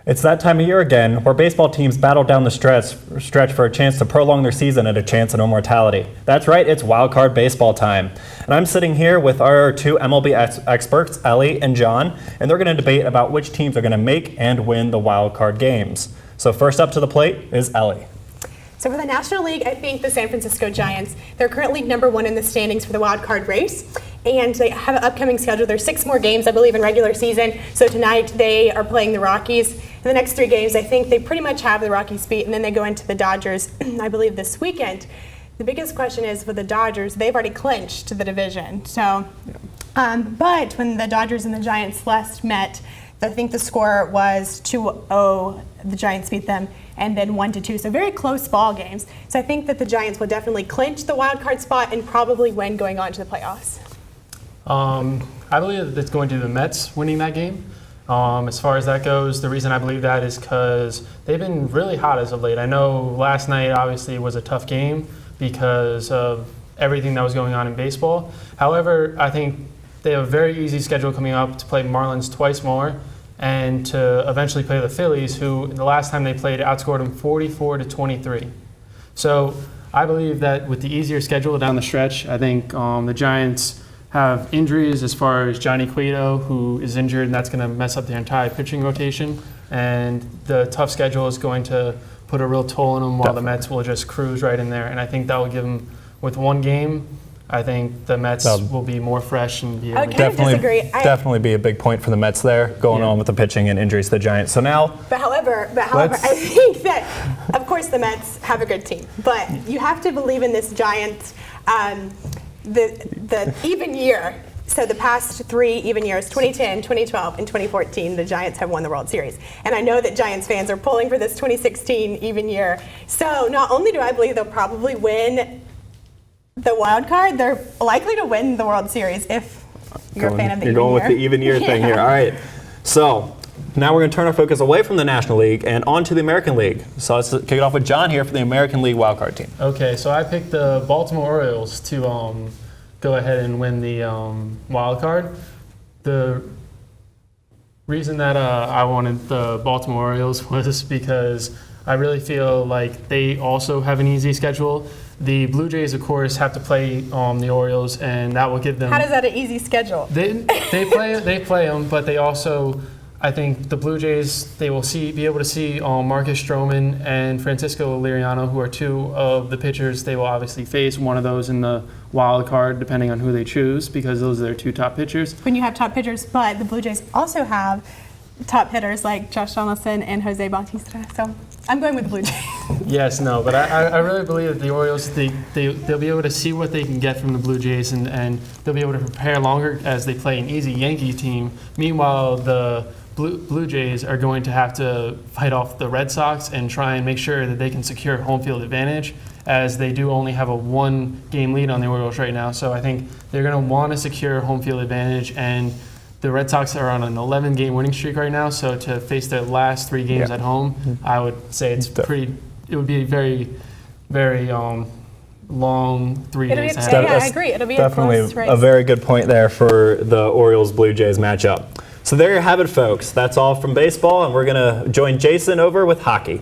It's that time of year again where baseball teams battle down the stretch for a chance to prolong their season and a chance at immortality. That's right, it's Wild Card baseball time. And I'm sitting here with our two MLB experts, Ellie and John, and they're going to debate about which teams are going to make and win the Wild Card games. So first up to the plate is Ellie. So for the National League, I think the San Francisco Giants, they're currently #1 in the standings for the wild card race. And they have an upcoming schedule. There's 6 more games, I believe, in regular season. So tonight they are playing the Rockies. In the next 3 games, I think they pretty much have the Rockies beat, and then they go into the Dodgers, I believe, this weekend. The biggest question is with the Dodgers, they've already clinched the division. So, but when the Dodgers and the Giants last met, I think the score was 2-0. The Giants beat them, and then 1-2. So very close ball games. So I think that the Giants will definitely clinch the wild card spot and probably win going on to the playoffs. I believe that it's going to be the Mets winning that game. As far as that goes, the reason I believe that is because they've been really hot as of late. I know last night obviously was a tough game because of everything that was going on in baseball. However, I think they have a very easy schedule coming up to play Marlins twice more and to eventually play the Phillies, who the last time they played outscored them 44-23. So I believe that with the easier schedule down the stretch, I think the Giants have injuries as far as Johnny Cueto, who is injured, and that's going to mess up their entire pitching rotation. And the tough schedule is going to put a real toll on them, while the Mets will just cruise right in there. And I think that will give them, with one game, I think the Mets will be more fresh and be able to definitely be a big point for the Mets there, going on with the pitching and injuries to the Giants. So now, But however, I think that, of course, the Mets have a good team, but you have to believe in this Giants. The even year, so the past 3 even years, 2010, 2012, and 2014, the Giants have won the World Series. And I know that Giants fans are pulling for this 2016 even year. So not only do I believe they'll probably win the wild card, they're likely to win the World Series if you're a fan of the even year. You're going with the even year thing here. All right. So now we're going to turn our focus away from the National League and onto the American League. So let's kick it off with John here for the American League wildcard team. Okay, so I picked the Baltimore Orioles to go ahead and win the wild card. The reason that I wanted the Baltimore Orioles was because I really feel like they also have an easy schedule. The Blue Jays, of course, have to play the Orioles, and that will give them. How does that an easy schedule? They play them, but they also. I think the Blue Jays, they will be able to see Marcus Stroman and Francisco Liriano, who are 2 of the pitchers they will obviously face. One of those in the wild card, depending on who they choose, because those are their 2 top pitchers. When you have top pitchers, but the Blue Jays also have top hitters like Josh Donaldson and Jose Bautista. So I'm going with the Blue Jays. Yes, no, but I really believe that the Orioles, they'll be able to see what they can get from the Blue Jays, and they'll be able to prepare longer as they play an easy Yankee team. Meanwhile, the Blue Jays are going to have to fight off the Red Sox and try and make sure that they can secure home field advantage, as they do only have a 1-game lead on the Orioles right now. So I think they're going to want to secure home field advantage, and the Red Sox are on an 11-game winning streak right now. So to face their last 3 games at home, I would say it would be a very, very long 3 days ahead. Yeah, I agree. It'll be definitely a close race. A very good point there for the Orioles-Blue Jays matchup. So there you have it, folks. That's all from baseball, and we're going to join Jason over with hockey.